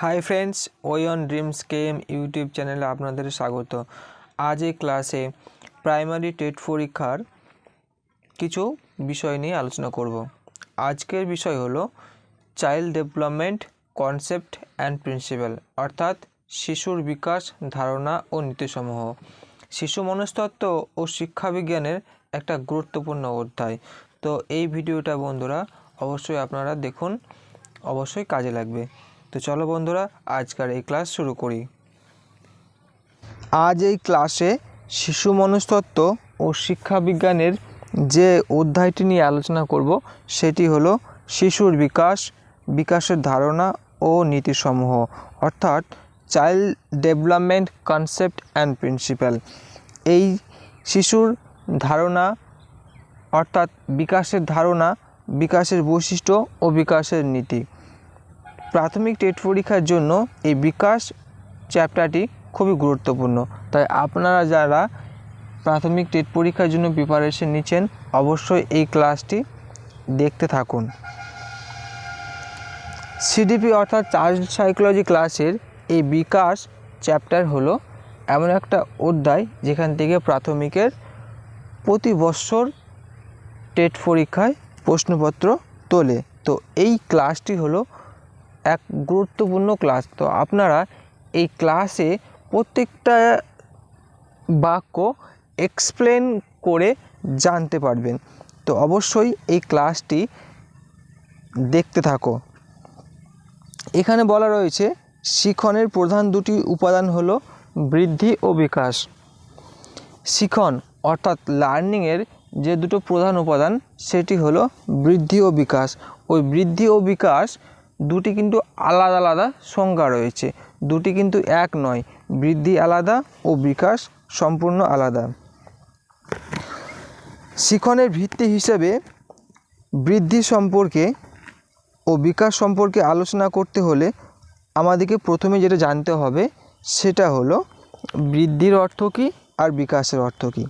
High friends ओयन dreams game YouTube channel आपनादेर स्वागत। आज এই ক্লাসে प्राइमारि टेट परीक्षार किछु विषय निये आलोचना करब। आजकेर विषय हलो child development concept and principle अर्थात शिशुर विकास धारणा और नीतिसमूह। शिशु मनस्तत्व और शिक्षा विज्ञानेर एकटा गुरुत्वपूर्ण अध्याय। तो এই ভিডিওটা বন্ধুরা অবশ্যই আপনারা দেখুন, অবশ্যই কাজে লাগবে। तो चलो बंधुरा आजकल ये क्लास शुरू करी। आज ये क्लासे शिशु मनस्तत्व और शिक्षा विज्ञानेर जे अध्यायटी निये आलोचना करब सेटी हलो शिशुर विकास, विकासेर धारणा और नीतिसमूह अर्थात child development concept and principle. এই शिशुर धारणा अर्थात विकासेर धारणा, विकासेर वैशिष्ट्य और विकासेर नीति। प्राथमिक टेट परीक्षार जोन्नो এই বিকাশ চ্যাপ্টারটি খুবই গুরুত্বপূর্ণ। তাই আপনারা যারা প্রাথমিক টেট পরীক্ষার জন্য প্রিপারেশন নিচ্ছেন অবশ্যই এই ক্লাসটি দেখতে থাকুন। সিডিপি অর্থাৎ চাইল্ড সাইকোলজি ক্লাসের এই বিকাশ চ্যাপ্টার হলো এমন একটা অধ্যায় যেখান থেকে প্রাথমিকের প্রতি বছর টেট পরীক্ষায় প্রশ্নপত্র তোলে। তো এই ক্লাসটি হলো एक गुरुत्वपूर्ण क्लास। तो आपनारा এই ক্লাসে প্রত্যেকটা বাক্য এক্সপ্লেন করে জানতে পারবেন। তো অবশ্যই এই ক্লাসটি দেখতে থাকো। এখানে বলা রয়েছে শিক্ষণের প্রধান দুটি উপাদান হলো বৃদ্ধি ও বিকাশ। শিক্ষণ অর্থাৎ লার্নিং এর যে দুটো প্রধান উপাদান সেটি হলো বৃদ্ধি ও বিকাশ। ওই বৃদ্ধি ও বিকাশ দুটি কিন্তু आलादा आलादा संज्ञा रयेछे, दुटी किन्तु एक नय। बृद्धि आलादा और विकास सम्पूर्ण आलादा। शिक्षणेर भित्ति हिसेबे बृद्धि सम्पर्के और विकास सम्पर्के आलोचना करते होले आमादेरके प्रथमे जेटा जानते होबे सेटा हलो बृद्धिर अर्थ कि और विकासेर अर्थ कि।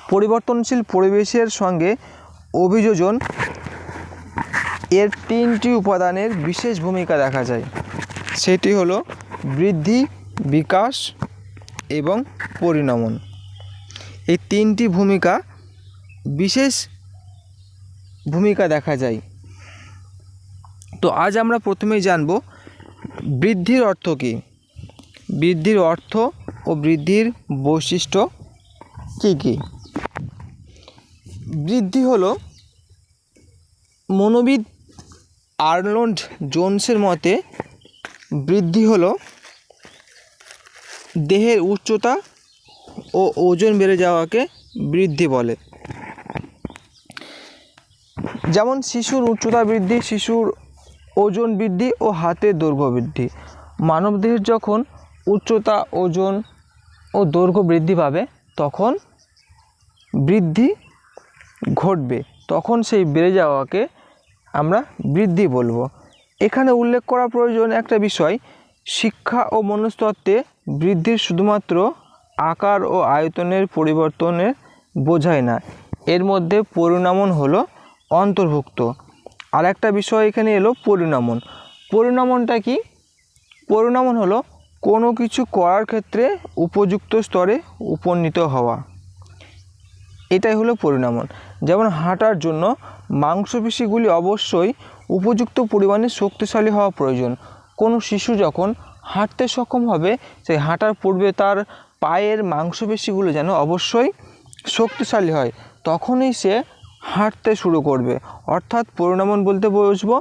परिवर्तनशील परिवेशेर संगे अभियोजन एर तीनटी उपादानेर विशेष भूमिका देखा जाए, सेटी हलो बृद्धि, विकास एवं परिणमन। ये तीनटी भूमिका विशेष भूमिका देखा जाए। तो आज आमरा प्रथमेई जानबो बृद्धिर अर्थ कि, बृद्धिर अर्थ और बृद्धिर वैशिष्ट्य कि कि। बृद्धि हलो मनोविद आर्नल्ड जोन्सेर मते बृद्धि हलो देहेर उच्चता और ओजन बेड़े जावाके बृद्धि बोले। जेमन शिशुर उच्चता बृद्धि, शिशुर ओजन बृद्धि और हाथेर दैर्घ्य बृद्धि। मानव देहेर जखन उच्चता, ओजन और दैर्घ्य बृद्धि पाबे तखन बृद्धि घटबे, तखन सेई बेड़े जावाके আমরা বৃদ্ধি বলবো। এখানে উল্লেখ করা প্রয়োজন একটা বিষয়, শিক্ষা ও মনস্তত্ত্বে বৃদ্ধির শুধুমাত্র আকার ও আয়তনের পরিবর্তনে বোঝায় না, এর মধ্যে পরিণামন হলো অন্তর্ভুক্ত। আর একটা বিষয় এখানে এলো পরিণামন। পরিণামনটা কি? পরিণামন হলো কোনো কিছু করার ক্ষেত্রে উপযুক্ত স্তরে উপনীত হওয়া, এটাই হলো পরিণামন। যেমন হাঁটার জন্য মাংসপেশিগুলি অবশ্যই উপযুক্ত পরিমাণে শক্তিশালী হওয়া প্রয়োজন। কোনো শিশু যখন হাঁটতে সক্ষম হবে সেই হাঁটার পূর্বে তার পায়ের মাংসপেশিগুলো যেন অবশ্যই শক্তিশালী হয়, তখনই সে হাঁটতে শুরু করবে। অর্থাৎ পরিণামন বলতে বুঝবো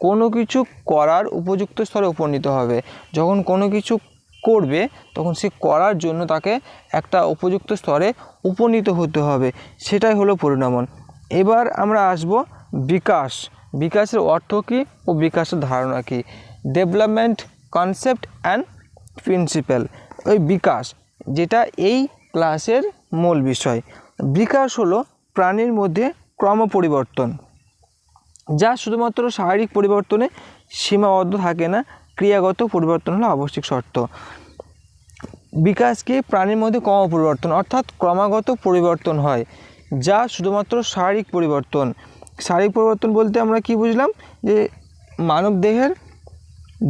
কোনো কিছু করার উপযুক্ত স্তরে উপনীত হবে। যখন কোনো কিছু করবে তখন সে করার জন্য তাকে একটা উপযুক্ত স্তরে উপনীত হতে হবে, সেটাই হলো পরিণামন। এবার আমরা আসব বিকাশ। বিকাশের অর্থ কী ও বিকাশের ধারণা কী। Development concept and principle. ওই বিকাশ যেটা এই ক্লাসের মূল বিষয়। বিকাশ হলো প্রাণীর মধ্যে ক্রম পরিবর্তন, যা শুধুমাত্র শারীরিক পরিবর্তনে সীমাবদ্ধ থাকে না, ক্রিয়াগত পরিবর্তন হলো আবশ্যিক শর্ত। বিকাশ কি? প্রাণীর মধ্যে ক্রম পরিবর্তন অর্থাৎ ক্রমাগত পরিবর্তন হয়, যা শুধুমাত্র শারীরিক পরিবর্তন। শারীরিক পরিবর্তন বলতে আমরা কি বুঝলাম? যে মানবদেহের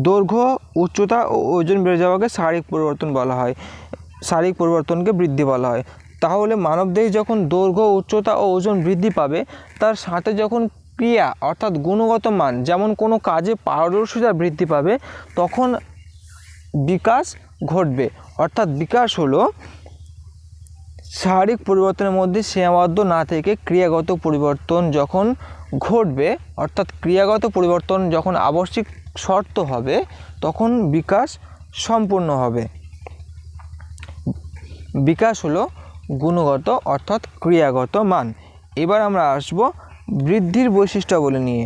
দৈর্ঘ্য, উচ্চতা ও ওজন বেড়ে যাওয়াকে শারীরিক পরিবর্তন বলা হয়, শারীরিক পরিবর্তনকে বৃদ্ধি বলা হয়। তাহলে মানবদেহে যখন দৈর্ঘ্য, উচ্চতা ও ওজন বৃদ্ধি পাবে, তার সাথে যখন ক্রিয়া অর্থাৎ গুণগত মান, যেমন কোনো কাজে পারদর্শিতা বৃদ্ধি পাবে, তখন বিকাশ ঘটবে। অর্থাৎ বিকাশ হলো শারীরিক পরিবর্তনের মধ্যে সীমাবদ্ধ না থেকে ক্রিয়াগত পরিবর্তন যখন ঘটবে, অর্থাৎ ক্রিয়াগত পরিবর্তন যখন আবশ্যিক শর্ত হবে, তখন বিকাশ সম্পূর্ণ হবে। বিকাশ হলো গুণগত অর্থাৎ ক্রিয়াগত মান। এবার আমরা আসব বৃদ্ধির বৈশিষ্ট্যাবলী নিয়ে।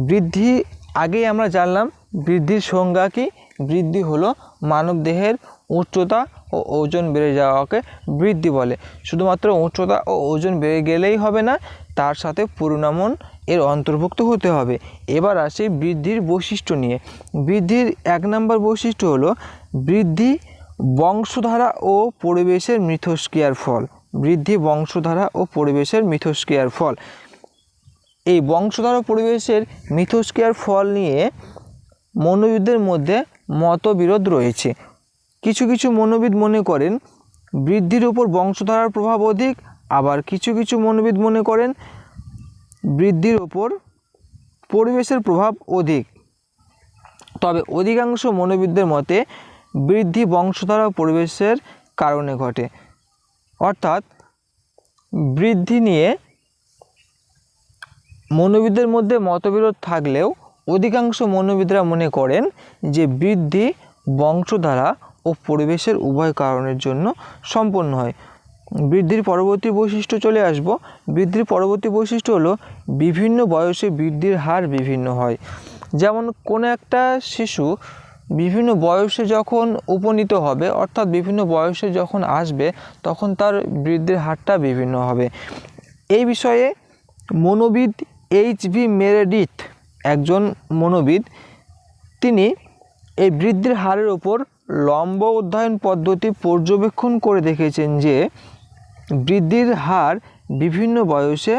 বৃদ্ধি আগেই আমরা জানলাম বৃদ্ধির সংজ্ঞা কী। বৃদ্ধি হলো মানবদেহের উচ্চতা ও ওজন বেড়ে যাওয়াকে বৃদ্ধি বলে। শুধুমাত্র উচ্চতা ও ওজন বেড়ে গেলেই হবে না, তার সাথে পরিণামন এর অন্তর্ভুক্ত হতে হবে। এবার আসি বৃদ্ধির বৈশিষ্ট্য নিয়ে। বৃদ্ধির 1 নম্বর বৈশিষ্ট্য হলো বৃদ্ধি বংশধারা ও পরিবেশের মিথস্ক্রিয়ার ফল। বৃদ্ধি বংশধারা ও পরিবেশের মিথস্ক্রিয়ার ফল। এই বংশধারা ও পরিবেশের মিথস্ক্রিয়ার ফল নিয়ে মনোবিদদের মধ্যে মতবিরোধ রয়েছে। কিছু কিছু মনোবিদ মনে করেন বৃদ্ধির উপর বংশধারার প্রভাব অধিক, আবার কিছু কিছু মনোবিদ মনে করেন বৃদ্ধির উপর পরিবেশের প্রভাব অধিক। তবে অধিকাংশ মনোবিদদের মতে বৃদ্ধি বংশধারা ও পরিবেশের কারণে ঘটে। অর্থাৎ বৃদ্ধি নিয়ে মনোবিদদের মধ্যে মতবিরোধ থাকলেও অধিকাংশ মনোবিদরা মনে করেন যে বৃদ্ধি বংশধারা ও পরিবেশের উভয় কারণের জন্য সম্পন্ন হয়। বৃদ্ধির পরবর্তী বৈশিষ্ট্য চলে আসব। বৃদ্ধির পরবর্তী বৈশিষ্ট্য হলো বিভিন্ন বয়সে বৃদ্ধির হার বিভিন্ন হয়। যেমন কোনো একটা শিশু বিভিন্ন বয়সে যখন উপনীত হবে, অর্থাৎ বিভিন্ন বয়সে যখন আসবে, তখন তার বৃদ্ধির হারটা বিভিন্ন হবে। এই বিষয়ে মনোবিদ এইচ.ভি. মেরেডিথ একজন মনোবিদ, তিনি এই বৃদ্ধির হারের ওপর লম্ব অধ্যয়ন পদ্ধতি পর্যবেক্ষণ করে দেখেছেন যে বৃদ্ধির হার বিভিন্ন বয়সে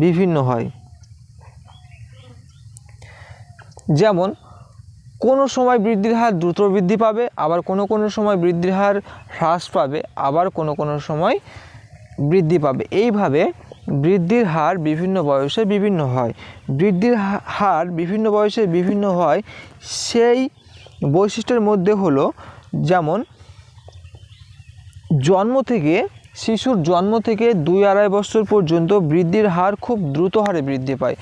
বিভিন্ন হয়। যেমন কোনো সময় বৃদ্ধির হার দ্রুত বৃদ্ধি পাবে, আবার কোনো কোনো সময় বৃদ্ধির হার হ্রাস পাবে, আবার কোনো কোনো সময় বৃদ্ধি পাবে। এইভাবে বৃদ্ধির হার বিভিন্ন বয়সে বিভিন্ন হয়। বৃদ্ধির হার বিভিন্ন বয়সে বিভিন্ন হয় সেই বৈশিষ্ট্যের মধ্যে হলো, যেমন শিশুর জন্ম থেকে 2-2.5 বছর পর্যন্ত বৃদ্ধির হার খুব দ্রুত হারে বৃদ্ধি পায়।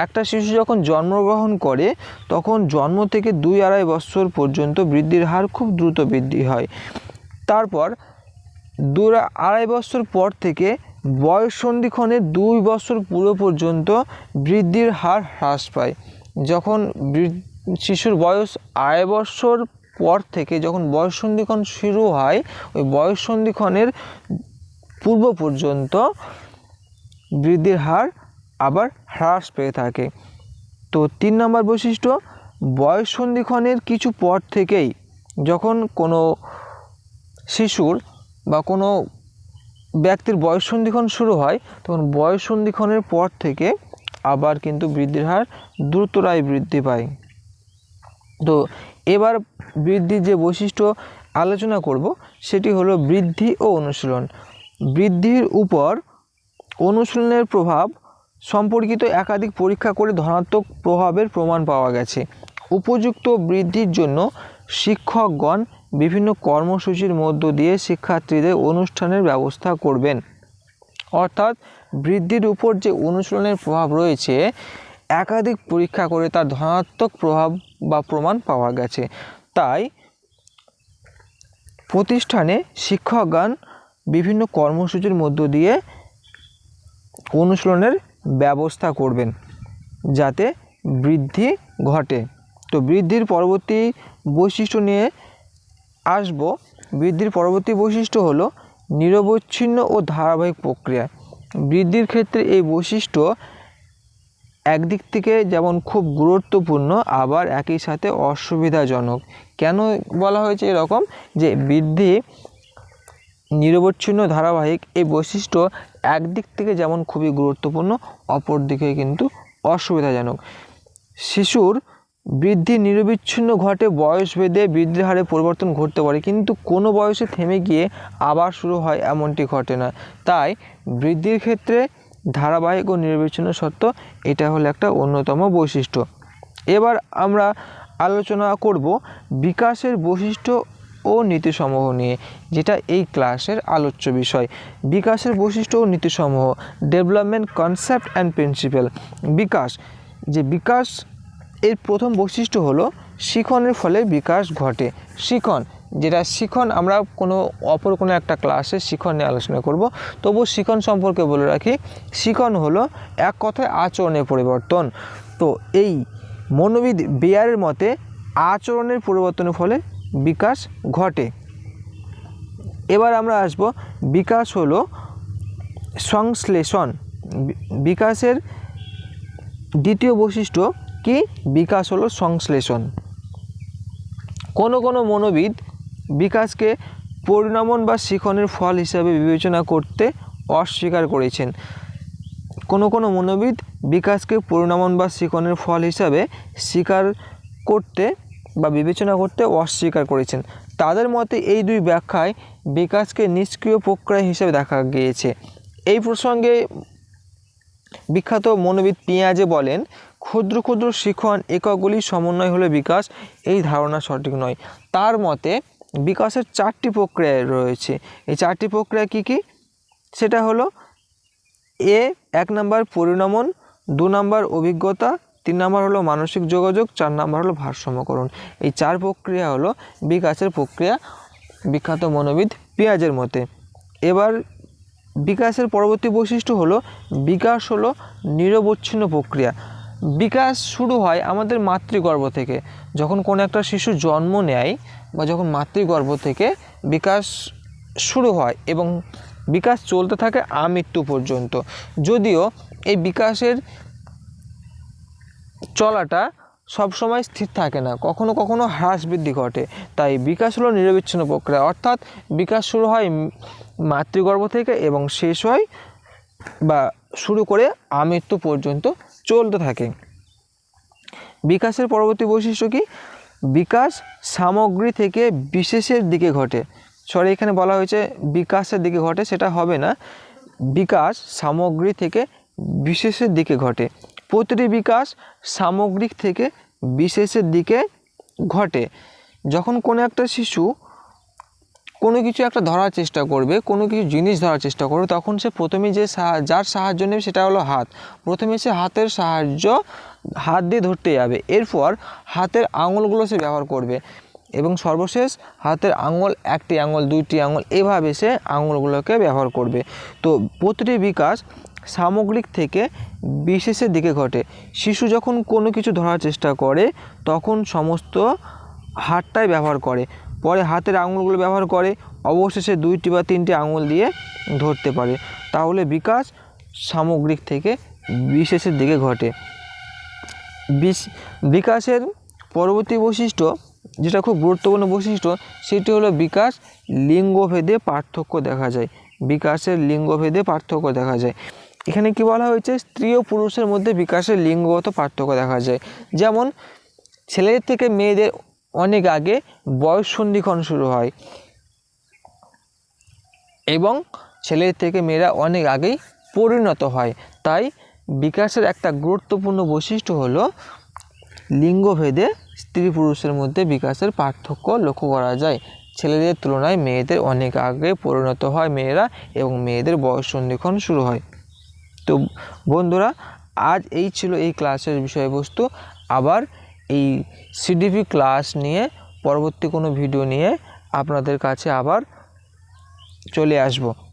একটা শিশু যখন জন্মগ্রহণ করে, তখন জন্ম থেকে 2-2.5 বছর পর্যন্ত বৃদ্ধির হার খুব দ্রুত বৃদ্ধি হয়। তারপর 2-2.5 বছর পর থেকে বয়স সন্ধিক্ষণের 2 বছর পুরো পর্যন্ত বৃদ্ধির হার হ্রাস পায়। যখন শিশুর বয়স 2.5 বছর পর থেকে যখন বয়স সন্ধিক্ষণ শুরু হয়, ওই বয়স সন্ধিক্ষণের পূর্ব পর্যন্ত বৃদ্ধির হার আবার হ্রাস পেয়ে থাকে। তো 3 নম্বর বৈশিষ্ট্য, বয়স সন্ধিক্ষণের কিছু পর থেকেই যখন কোনো শিশুর বা কোনো ব্যক্তির বয়স সন্ধিক্ষণ শুরু হয়, তখন বয়স সন্ধিক্ষণের পর থেকে আবার কিন্তু বৃদ্ধির হার দ্রুতরাই বৃদ্ধি পায়। তো এবার বৃদ্ধির যে বৈশিষ্ট্য আলোচনা করব সেটি হলো বৃদ্ধি ও অনুশীলন। বৃদ্ধির উপর অনুশীলনের প্রভাব সম্পর্কিত একাধিক পরীক্ষা করে ধনাত্মক প্রভাবের প্রমাণ পাওয়া গেছে। উপযুক্ত বৃদ্ধির জন্য শিক্ষকগণ বিভিন্ন কর্মসূচির মধ্য দিয়ে শিক্ষার্থীদের অনুষ্ঠানের ব্যবস্থা করবেন। অর্থাৎ বৃদ্ধির উপর যে অনুশীলনের প্রভাব রয়েছে, একাধিক পরীক্ষা করে তার ধনাত্মক প্রভাব বা প্রমাণ পাওয়া গেছে। তাই প্রতিষ্ঠানে শিক্ষকগণ বিভিন্ন কর্মসূচির মধ্য দিয়ে অনুশীলনের ব্যবস্থা করবেন যাতে বৃদ্ধি ঘটে। তো বৃদ্ধির পরবর্তী বৈশিষ্ট্য নিয়ে আসব। বৃদ্ধির পরবর্তী বৈশিষ্ট্য হলো নিরবচ্ছিন্ন ও ধারাবাহিক প্রক্রিয়া। বৃদ্ধির ক্ষেত্রে এই বৈশিষ্ট্য একদিক থেকে যেমন খুব গুরুত্বপূর্ণ, আবার একই সাথে অসুবিধাজনক। কেন বলা হয়েছে এরকম, যে বৃদ্ধি নিরবচ্ছিন্ন ধারাবাহিক এই বৈশিষ্ট্য একদিক থেকে যেমন খুবই গুরুত্বপূর্ণ, অপর দিকে কিন্তু অসুবিধাজনক। শিশুর বৃদ্ধি নিরবিচ্ছিন্ন ঘটে, বয়স ভেদে বৃদ্ধির হারে পরিবর্তন ঘটতে পারে, কিন্তু কোনো বয়সে থেমে গিয়ে আবার শুরু হয় এমনটি ঘটে না। তাই বৃদ্ধির ক্ষেত্রে ধারাবাহিক ও নিরবিচ্ছিন্ন সত্য, এটা হলো একটা অন্যতম বৈশিষ্ট্য। এবার আমরা আলোচনা করব বিকাশের বৈশিষ্ট্য ও নীতিসমূহ নিয়ে, যেটা এই ক্লাসের আলোচ্য বিষয়। বিকাশের বৈশিষ্ট্য ও নীতিসমূহ, ডেভেলপমেন্ট কনসেপ্ট অ্যান্ড প্রিন্সিপাল। বিকাশ, যে বিকাশ এর প্রথম বৈশিষ্ট্য হলো শিখনের ফলে বিকাশ ঘটে। শিখন, যেটা শিখন আমরা অপর কোনো একটা ক্লাসে শিখন নিয়ে আলোচনা করব, তবু শিখন সম্পর্কে বলে রাখি, শিখন হলো এক কথায় আচরণের পরিবর্তন। তো এই মনোবিদ বেয়ারের মতে আচরণের পরিবর্তনের ফলে বিকাশ ঘটে। এবার আমরা আসব, বিকাশ হলো সংশ্লেষণ। বিকাশের দ্বিতীয় বৈশিষ্ট্য কি? বিকাশ হলো সংশ্লেষণ। কোনো মনোবিদ বিকাশকে পরিণমন বা শিখনের ফল হিসাবে বিবেচনা করতে অস্বীকার করেছেন। কোনো মনোবিদ বিকাশকে পরিণমন বা শিখনের ফল হিসাবে স্বীকার করতে বা বিবেচনা করতে অস্বীকার করেছেন। তাদের মতে এই দুই ব্যাখ্যায় বিকাশকে নিষ্ক্রিয় প্রক্রিয়া হিসেবে দেখা গিয়েছে। এই প্রসঙ্গে বিখ্যাত মনোবিদ পিয়াজে বলেন, ক্ষুদ্র ক্ষুদ্র শিখন এককগুলির সমন্বয় হলে বিকাশ, এই ধারণা সঠিক নয়। তার মতে বিকাশের 4টি প্রক্রিয়া রয়েছে। এই 4টি প্রক্রিয়া কি কি? সেটা হলো এক নম্বর পরিণমন, 2 নম্বর অভিজ্ঞতা, 3 নম্বর হলো মানসিক যোগাযোগ, 4 নম্বর হলো ভারসাম্যকরণ। এই 4 প্রক্রিয়া হলো বিকাশের প্রক্রিয়া বিখ্যাত মনোবিদ পিয়াজের মতে। এবার বিকাশের পরবর্তী বৈশিষ্ট্য হলো বিকাশ হলো নিরবচ্ছিন্ন প্রক্রিয়া। বিকাশ শুরু হয় আমাদের মাতৃগর্ভ থেকে। যখন কোনো একটা শিশু জন্ম নেয় বা যখন মাতৃগর্ভ থেকে বিকাশ শুরু হয় এবং বিকাশ চলতে থাকে আমৃত্যু পর্যন্ত। যদিও এই বিকাশের চলাটা সবসময় স্থির থাকে না, কখনো কখনো হ্রাস বৃদ্ধি ঘটে। তাই বিকাশ হলো নিরবিচ্ছিন্ন প্রক্রিয়া, অর্থাৎ বিকাশ শুরু হয় মাতৃগর্ভ থেকে এবং শেষ হয় বা শুরু করে আমৃত্যু পর্যন্ত চলতে থাকে। বিকাশের পরবর্তী বৈশিষ্ট্য কি? বিকাশ সামগ্রী থেকে বিশেষের দিকে ঘটে। এখানে বলা হয়েছে বিকাশের দিকে ঘটে, সেটা হবে না। বিকাশ সামগ্রী থেকে বিশেষের দিকে ঘটে। প্রতিটি বিকাশ সামগ্রিক থেকে বিশেষের দিকে ঘটে। যখন কোনো একটা শিশু কোনো কিছু একটা ধরার চেষ্টা করবে, কোনো কিছু জিনিস ধরার চেষ্টা করবে, তখন সে প্রথমে যার সাহায্য নেবে সেটা হলো হাত। প্রথমে সে হাতের সাহায্য হাত দিয়ে ধরতে যাবে, এরপর হাতের আঙুলগুলো সে ব্যবহার করবে এবং সর্বশেষ হাতের আঙুল, 1টি আঙুল, 2টি আঙুল, এভাবে সে আঙুলগুলোকে ব্যবহার করবে। তো প্রতিটি বিকাশ সামগ্রিক থেকে বিশেষের দিকে ঘটে। শিশু যখন কোনো কিছু ধরার চেষ্টা করে তখন সমস্ত হাতটাই ব্যবহার করে, পরে হাতের আঙুলগুলো ব্যবহার করে, অবশেষে 2টি বা 3টি আঙুল দিয়ে ধরতে পারে। তাহলে বিকাশ সামগ্রিক থেকে বিশেষের দিকে ঘটে। বিকাশের পরবর্তী বৈশিষ্ট্য, যেটা খুব গুরুত্বপূর্ণ বৈশিষ্ট্য, সেটি হলো বিকাশ লিঙ্গভেদে পার্থক্য দেখা যায়। বিকাশের লিঙ্গভেদে পার্থক্য দেখা যায়। এখানে কি বলা হয়েছে? স্ত্রী ও পুরুষের মধ্যে বিকাশের লিঙ্গগত পার্থক্য দেখা যায়। যেমন ছেলেদের থেকে মেয়েদের অনেক আগে বয়স সন্ধিক্ষণ শুরু হয় এবং ছেলেদের থেকে মেয়েরা অনেক আগেই পরিণত হয়। তাই বিকাশের একটা গুরুত্বপূর্ণ বৈশিষ্ট্য হলো লিঙ্গভেদে স্ত্রী পুরুষের মধ্যে বিকাশের পার্থক্য লক্ষ্য করা যায়। ছেলেদের তুলনায় মেয়েদের অনেক আগে পরিণত হয় মেয়েরা এবং মেয়েদের বয়স সন্ধিক্ষণ শুরু হয়। তো বন্ধুরা, আজ এই ছিল এই ক্লাসের বিষয়বস্তু। আবার এই সিডিপি ক্লাস নিয়ে পরবর্তী কোনো ভিডিও নিয়ে আপনাদের কাছে আবার চলে আসব।